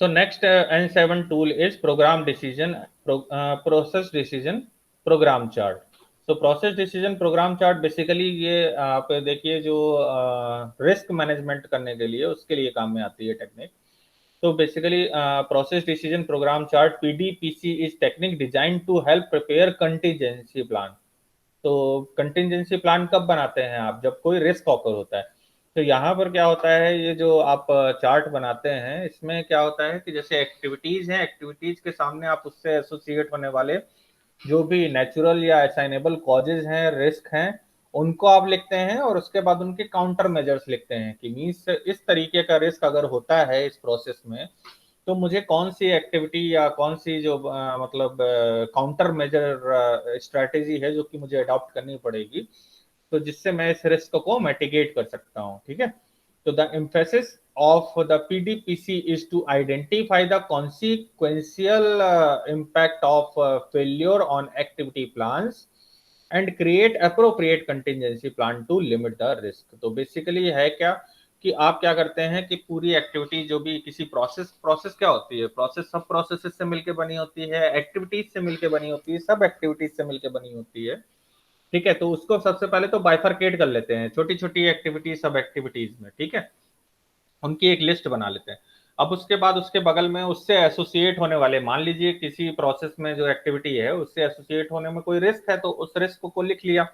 So next N7 tool is program decision, process decision program chart. So process decision program chart basically ये आप देखिए जो risk management करने के लिए उसके लिए काम में आती है technique. So basically process decision program chart PDPC is technique designed to help prepare contingency plan. तो कंटिजेंसी प्लान कब बनाते हैं आप, जब कोई रिस्क ऑकर होता है. तो यहाँ पर क्या होता है, ये जो आप चार्ट बनाते हैं इसमें क्या होता है कि जैसे एक्टिविटीज हैं, एक्टिविटीज के सामने आप उससे एसोसिएट होने वाले जो भी नेचुरल या असाइनेबल कॉजेज हैं, रिस्क हैं, उनको आप लिखते हैं और उसके बाद उनके काउंटर मेजर्स लिखते हैं कि मीन्स इस तरीके का रिस्क अगर होता है इस प्रोसेस में तो मुझे कौन सी एक्टिविटी या कौन सी जो मतलब काउंटर मेजर स्ट्रेटेजी है जो कि मुझे अडॉप्ट करनी पड़ेगी, तो जिससे मैं इस रिस्क को मिटिगेट कर सकता हूँ. ठीक है. तो the emphasis of the PDPC is to identify the consequential impact of failure on activity plans and create appropriate contingency plan to limit the risk. तो बेसिकली है क्या कि आप क्या करते हैं कि पूरी एक्टिविटी जो भी किसी प्रोसेस क्या होती है, प्रोसेस सब प्रोसेसेस से मिलकर बनी होती है, एक्टिविटीज से मिलकर बनी होती है, सब एक्टिविटीज से मिलकर बनी होती है. ठीक है. तो उसको सबसे पहले तो बाइफरकेट कर लेते हैं छोटी छोटी एक्टिविटीज सब एक्टिविटीज में. ठीक है. उनकी एक लिस्ट बना लेते हैं. अब उसके बाद उसके बगल में उससे एसोसिएट होने वाले, मान लीजिए किसी प्रोसेस में जो एक्टिविटी है उससे एसोसिएट होने में कोई रिस्क है तो उस रिस्क को लिख लिया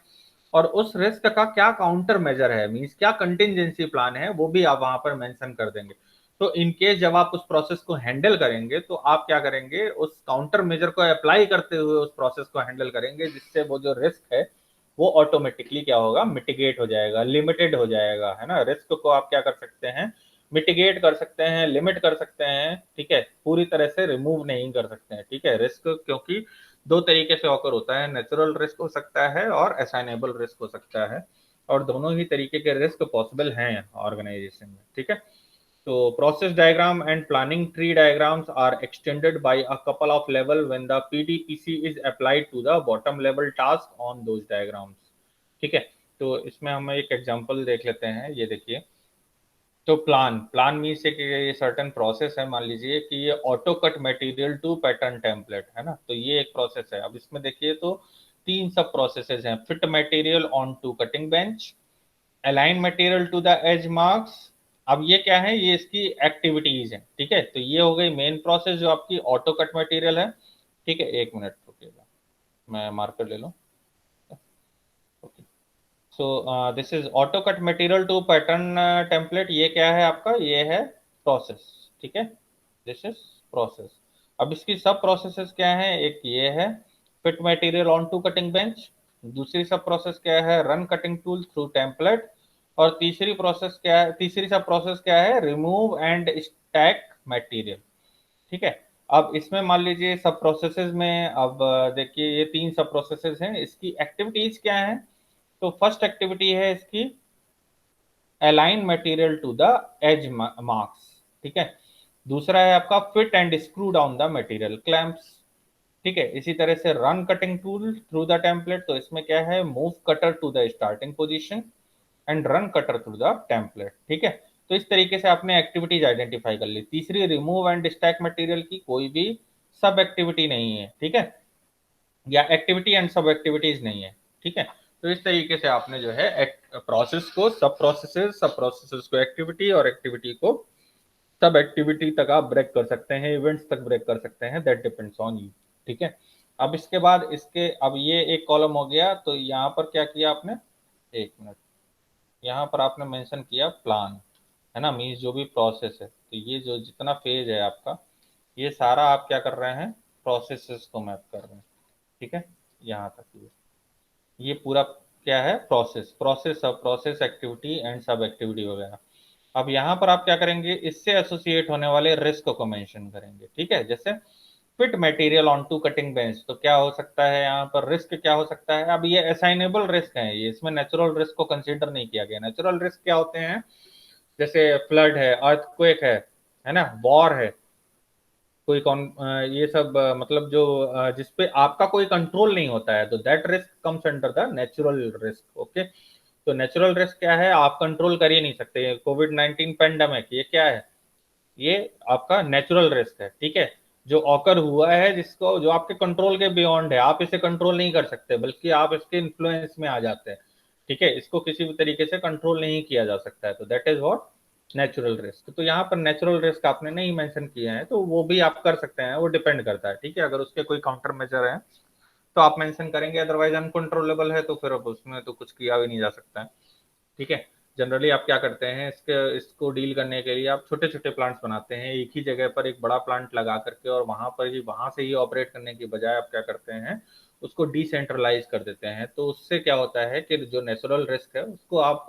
और उस रिस्क का क्या काउंटर मेजर है, मींस क्या कंटिजेंसी प्लान है, वो भी आप वहां पर मेंशन कर देंगे. तो इनकेस जब आप उस प्रोसेस को हैंडल करेंगे तो आप क्या करेंगे, उस काउंटर मेजर को अप्लाई करते हुए उस प्रोसेस को हैंडल करेंगे, जिससे वो जो रिस्क है वो ऑटोमेटिकली क्या होगा, मिटिगेट हो जाएगा, लिमिटेड हो जाएगा. है ना. रिस्क को आप क्या कर सकते हैं, मिटिगेट कर सकते हैं, लिमिट कर सकते हैं. ठीक है. पूरी तरह से रिमूव नहीं कर सकते हैं. ठीक है. रिस्क क्योंकि दो तरीके से ऑकर होता है, नेचुरल रिस्क हो सकता है और असाइनेबल रिस्क हो सकता है, और दोनों ही तरीके के रिस्क पॉसिबल हैं ऑर्गेनाइजेशन में. ठीक है. तो process diagram and planning tree diagrams are extended by a couple of level when the PDPC is applied to the bottom level task on those diagrams. ठीक है. तो इसमें हम एक एग्जांपल देख लेते हैं. ये देखिए. तो प्लान मीन्स ये सर्टेन प्रोसेस है. मान लीजिए कि ये auto cut material to pattern template है ना. तो ये एक प्रोसेस है. अब इसमें देखिए तो तीन सब प्रोसेसेस हैं. Fit material on to cutting bench, align material to the edge marks. अब ये क्या है, ये इसकी एक्टिविटीज है. ठीक है. तो ये हो गई मेन प्रोसेस जो आपकी ऑटो कट मटेरियल है. ठीक है. एक मिनट रुकिएगा, मैं मार्कर ले लूँ. Okay. So this is auto cut material to pattern template. ये क्या है आपका, ये है प्रोसेस. ठीक है. This is process. अब इसकी सब प्रोसेसेस क्या है, एक ये है fit material on to cutting bench, दूसरी सब प्रोसेस क्या है, run cutting tool through template, और तीसरी सब प्रोसेस क्या है, रिमूव एंड स्टैक मटेरियल. ठीक है. अब इसमें मान लीजिए सब प्रोसेसेस में, अब देखिए ये तीन सब प्रोसेसेस हैं, इसकी एक्टिविटीज क्या है. तो फर्स्ट एक्टिविटी है इसकी align material to the edge marks. ठीक है. दूसरा है आपका fit and screw down the material clamps. ठीक है. इसी तरह से run cutting tool through the template. तो इसमें क्या है, move cutter to the starting position and run cutter through the template. ठीक है. तो इस तरीके से आपने एक्टिविटीज आइडेंटिफाई कर ली. तीसरी रिमूव एंड स्टैक मटेरियल की कोई भी सब एक्टिविटी नहीं है. ठीक है. या एक्टिविटी एंड सब एक्टिविटीज नहीं है. ठीक है. तो इस तरीके से आपने जो है प्रोसेस को सब प्रोसेसेस को एक्टिविटी और एक्टिविटी को सब एक्टिविटी तक आप ब्रेक कर सकते हैं, इवेंट्स तक ब्रेक कर सकते हैं. That depends on you. ठीक है. अब इसके बाद इसके, अब ये एक कॉलम हो गया. तो यहाँ पर क्या किया आपने, एक मिनट, यहाँ पर आपने मेंशन किया प्लान, है ना, मीन्स जो भी प्रोसेस है. तो ये जो जितना फेज है आपका, ये सारा आप क्या कर रहे हैं, प्रोसेसेस को मैप कर रहे हैं. ठीक है. यहाँ तक ये पूरा क्या है, प्रोसेस सब प्रोसेस एक्टिविटी एंड सब एक्टिविटी वगैरह. अब यहाँ पर आप क्या करेंगे, इससे एसोसिएट होने वाले रिस्क को मेंशन करेंगे. ठीक है. जैसे fit material on to cutting bench, तो क्या हो सकता है यहाँ पर, रिस्क क्या हो सकता है. अब ये असाइनेबल रिस्क है, ये इसमें नेचुरल रिस्क को कंसीडर नहीं किया गया. नेचुरल रिस्क क्या होते हैं, जैसे फ्लड है, अर्थक्वेक है ना, वॉर है, कोई कौन, ये सब मतलब जो जिसपे आपका कोई कंट्रोल नहीं होता है, तो that risk comes under the natural risk. Okay. तो नेचुरल रिस्क क्या है, आप कंट्रोल कर ही नहीं सकते. कोविड 19 पेंडेमिक, ये क्या है, ये आपका नेचुरल रिस्क है, ठीक है, जो ऑकर हुआ है, जिसको जो आपके कंट्रोल के बियॉन्ड है, आप इसे कंट्रोल नहीं कर सकते, बल्कि आप इसके इन्फ्लुएंस में आ जाते हैं, ठीक है, इसको किसी भी तरीके से कंट्रोल नहीं किया जा सकता है, तो that is what natural risk. तो यहाँ पर नेचुरल रिस्क आपने नहीं मेंशन किया है, तो वो भी आप कर सकते हैं, वो डिपेंड करता है, ठीक है, अगर उसके कोई काउंटर मेजर है तो आप मेंशन करेंगे, अदरवाइज अनकंट्रोलेबल है तो फिर अब उसमें तो कुछ किया भी नहीं जा सकता है, ठीक है। जनरली आप क्या करते हैं, इसको डील करने के लिए आप छोटे छोटे प्लांट्स बनाते हैं, एक ही जगह पर एक बड़ा प्लांट लगा करके, और वहां से ही ऑपरेट करने की बजाय आप क्या करते हैं, उसको डिसेंट्रलाइज कर देते हैं, तो उससे क्या होता है कि जो नेचुरल रिस्क है उसको आप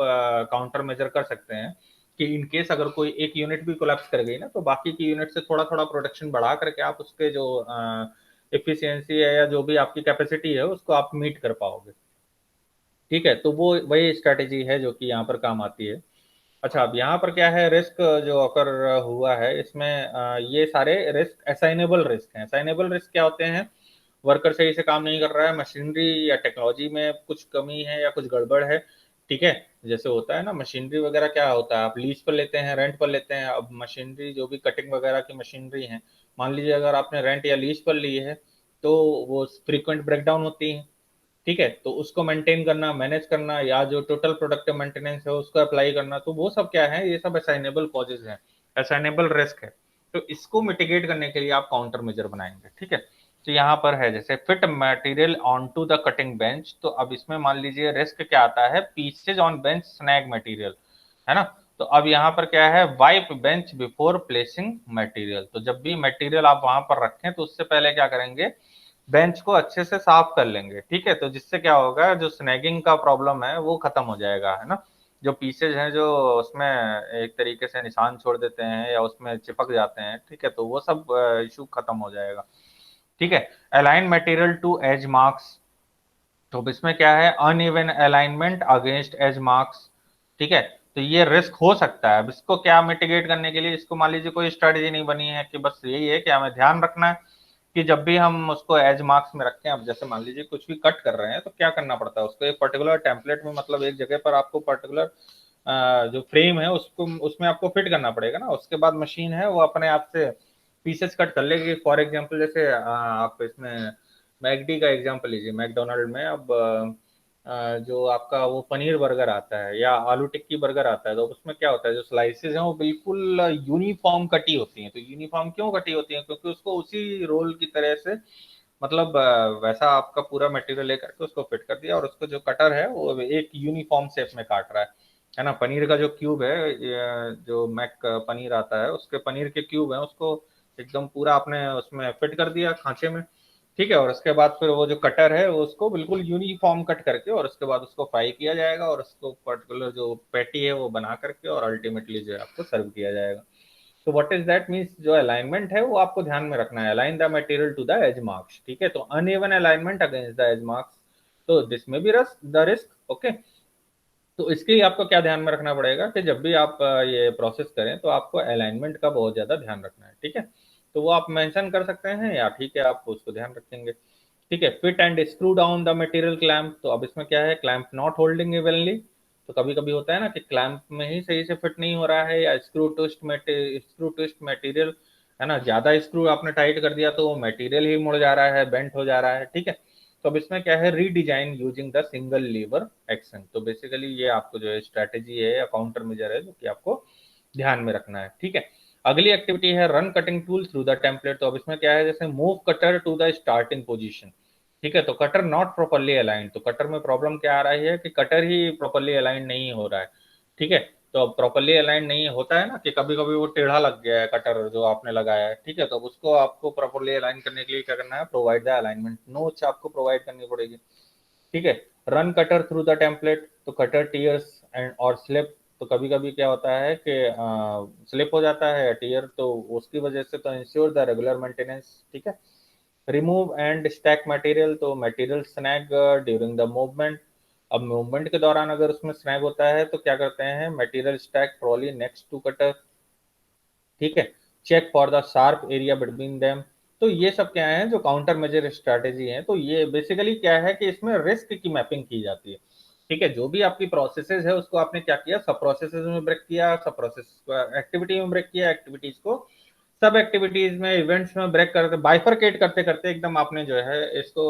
काउंटर मेजर कर सकते हैं, कि इन केस अगर कोई एक यूनिट भी कोलैप्स कर गई ना, तो बाकी की यूनिट से थोड़ा थोड़ा प्रोडक्शन बढ़ा करके आप उसके जो एफिशिएंसी है या जो भी आपकी कैपेसिटी है उसको आप मीट कर पाओगे, ठीक है, तो वो वही स्ट्रेटेजी है जो कि यहाँ पर काम आती है। अच्छा, अब यहाँ पर क्या है, रिस्क जो अकर हुआ है इसमें ये सारे रिस्क असाइनेबल रिस्क हैं। असाइनेबल रिस्क क्या होते हैं, वर्कर सही से काम नहीं कर रहा है, मशीनरी या टेक्नोलॉजी में कुछ कमी है या कुछ गड़बड़ है, ठीक है, जैसे होता है ना मशीनरी वगैरह, क्या होता है, आप लीज पर लेते हैं, रेंट पर लेते हैं, अब मशीनरी जो भी कटिंग वगैरह की मशीनरी है, मान लीजिए अगर आपने रेंट या लीज पर ली है, तो वो फ्रीक्वेंट ब्रेकडाउन होती है, ठीक है, तो उसको मेंटेन करना, मैनेज करना, या जो टोटल प्रोडक्टिव मेंटेनेंस है उसको अप्लाई करना, तो वो सब क्या है, ये सब असाइनेबल कॉजेज हैं, असाइनेबल रिस्क है, तो इसको मिटिगेट करने के लिए आप काउंटर मेजर बनाएंगे, ठीक है। तो यहाँ पर है जैसे fit material on to the cutting bench, तो अब इसमें मान लीजिए रिस्क क्या आता है, pieces on bench snag material, है ना, तो अब यहाँ पर क्या है, wipe bench before placing material, तो जब भी मटेरियल आप वहां पर रखें तो उससे पहले क्या करेंगे, बेंच को अच्छे से साफ कर लेंगे, ठीक है, तो जिससे क्या होगा, जो स्नैगिंग का प्रॉब्लम है वो खत्म हो जाएगा, है ना, जो पीसेज हैं जो उसमें एक तरीके से निशान छोड़ देते हैं या उसमें चिपक जाते हैं, ठीक है, तो वो सब इशू खत्म हो जाएगा, ठीक है। Align material to edge marks, तो इसमें क्या है, uneven alignment against edge marks, ठीक है, तो ये रिस्क हो सकता है। अब इसको क्या मिटिगेट करने के लिए, इसको मान लीजिए कोई स्ट्रेटेजी नहीं बनी है, कि बस यही है कि हमें ध्यान रखना है कि जब भी हम उसको एज मार्क्स में रखें, अब जैसे मान लीजिए कुछ भी कट कर रहे हैं तो क्या करना पड़ता है, उसको एक पर्टिकुलर टेम्पलेट में, मतलब एक जगह पर आपको पर्टिकुलर जो फ्रेम है उसको, उसमें आपको फिट करना पड़ेगा ना, उसके बाद मशीन है वो अपने आप से पीसेस कट कर लेगी। फॉर एग्जांपल जैसे आप इसमें मैकडी का एग्जांपल लीजिए, मैकडोनल्ड में अब जो आपका वो पनीर बर्गर आता है या आलू टिक्की बर्गर आता है, तो उसमें क्या होता है, जो स्लाइसेस हैं वो बिल्कुल यूनिफॉर्म कटी होती हैं, तो यूनिफॉर्म क्यों कटी होती हैं, क्योंकि उसको उसी रोल की तरह से, मतलब वैसा आपका पूरा मटेरियल लेकर के उसको फिट कर दिया, और उसको जो कटर है वो एक यूनिफॉर्म शेप में काट रहा है ना, पनीर का जो क्यूब है, जो मैक पनीर आता है उसके पनीर के क्यूब है, उसको एकदम पूरा आपने उसमें फिट कर दिया खांचे में, ठीक है, और उसके बाद फिर वो जो कटर है वो उसको बिल्कुल यूनिफॉर्म कट करके, और उसके बाद उसको फ्राई किया जाएगा, और उसको पर्टिकुलर जो पैटी है वो बना करके, और अल्टीमेटली जो है आपको सर्व किया जाएगा। तो व्हाट इज दैट मीन्स, जो अलाइनमेंट है वो आपको ध्यान में रखना है, align the material to the edge marks, ठीक है, तो uneven alignment against the edge marks, तो दिस में भी द रिस्क, ओके। तो इसके लिए आपको क्या ध्यान में रखना पड़ेगा, कि जब भी आप ये प्रोसेस करें तो आपको अलाइनमेंट का बहुत ज्यादा ध्यान रखना है, ठीक है, तो वो आप मेंशन कर सकते हैं, या ठीक है आप उसको ध्यान रखेंगे, ठीक है। Fit and screw down the material clamp, तो अब इसमें क्या है, क्लैंप नॉट होल्डिंग इवनली, तो कभी कभी होता है ना कि क्लैंप में ही सही से फिट नहीं हो रहा है, या स्क्रू ट्विस्ट मटेरियल, है ना, ज्यादा स्क्रू आपने टाइट कर दिया तो वो मटेरियल ही मुड़ जा रहा है, बेंट हो जा रहा है, ठीक है, तो अब इसमें क्या है, redesign using the single lever action, तो बेसिकली ये आपको जो है स्ट्रेटेजी है या काउंटर मेजर है जो कि आपको ध्यान में रखना है, ठीक है। अगली एक्टिविटी है run cutting tool through the template, तो अब इसमें क्या है, जैसे move cutter to the starting position, ठीक है, तो कटर नॉट प्रॉपरली अलाइंड, तो कटर में प्रॉब्लम क्या आ रही है कि कटर ही प्रॉपरली अलाइंड नहीं हो रहा है, ठीक है, तो अब प्रॉपरली अलाइंड नहीं होता है ना, कि कभी कभी वो टेढ़ा लग गया है कटर जो आपने लगाया है, ठीक है, तो अब उसको आपको प्रॉपरली अलाइन करने के लिए क्या करना है, प्रोवाइड द अलाइनमेंट नोट्स आपको प्रोवाइड करनी पड़ेगी, ठीक है। Run cutter through the template, तो कटर टीयर्स एंड और स्लिप, तो कभी कभी क्या होता है कि स्लिप हो जाता है या टीयर, तो उसकी वजह से तो इंश्योर द रेगुलर मेंटेनेंस, ठीक है। रिमूव एंड स्टैक मटेरियल, तो material snag during the movement, अब मूवमेंट के दौरान अगर उसमें स्नैग होता है तो क्या करते हैं, material stack trolley next to cutter, ठीक है। Check for the sharp area between them, तो ये सब क्या है, जो काउंटर मेजर स्ट्रेटेजी है, तो ये बेसिकली क्या है कि इसमें रिस्क की मैपिंग की जाती है, ठीक है, जो भी आपकी प्रोसेसेस है उसको आपने क्या किया, सब प्रोसेसेस में ब्रेक किया, सब प्रोसेस को एक्टिविटी में ब्रेक किया, एक्टिविटीज को सब एक्टिविटीज में, इवेंट्स में ब्रेक करते, बाइफरकेट करते करते एकदम आपने जो है इसको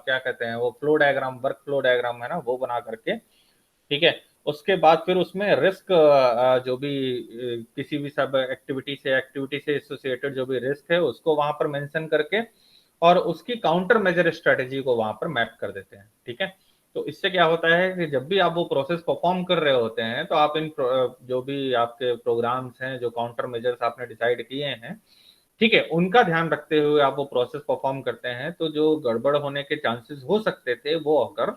क्या कहते हैं वो flow diagram, work flow diagram है ना, वो बना करके, ठीक है। उसके बाद फिर उसमें रिस्क, जो भी किसी भी सब एक्टिविटी से एसोसिएटेड जो भी रिस्क है उसको वहां पर मेंशन करके और उसकी काउंटर मेजर स्ट्रेटेजी को वहां पर मैप कर देते हैं, ठीक है। तो इससे क्या होता है कि जब भी आप वो प्रोसेस परफॉर्म कर रहे होते हैं तो आप इन जो भी आपके प्रोग्राम्स हैं, जो काउंटर मेजर्स आपने डिसाइड किए हैं, ठीक है, उनका ध्यान रखते हुए आप वो प्रोसेस परफॉर्म करते हैं, तो जो गड़बड़ होने के चांसेस हो सकते थे वो अगर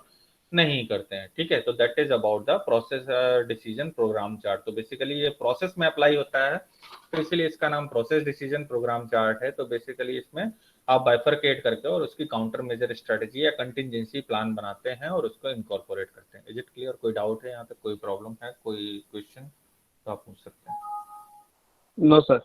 नहीं करते हैं, ठीक है। तो that is about the process decision program chart. तो बेसिकली ये प्रोसेस में अप्लाई होता है, तो इसलिए इसका नाम प्रोसेस डिसीजन प्रोग्राम चार्ट है। तो बेसिकली इसमें आप बाइफरकेट करके और उसकी काउंटर मेजर स्ट्रेटेजी या कंटिजेंसी प्लान बनाते हैं और उसको इनकॉर्पोरेट करते हैं। Is it clear? कोई डाउट है यहाँ तक, कोई प्रॉब्लम है, कोई क्वेश्चन, तो आप पूछ सकते हैं। No sir.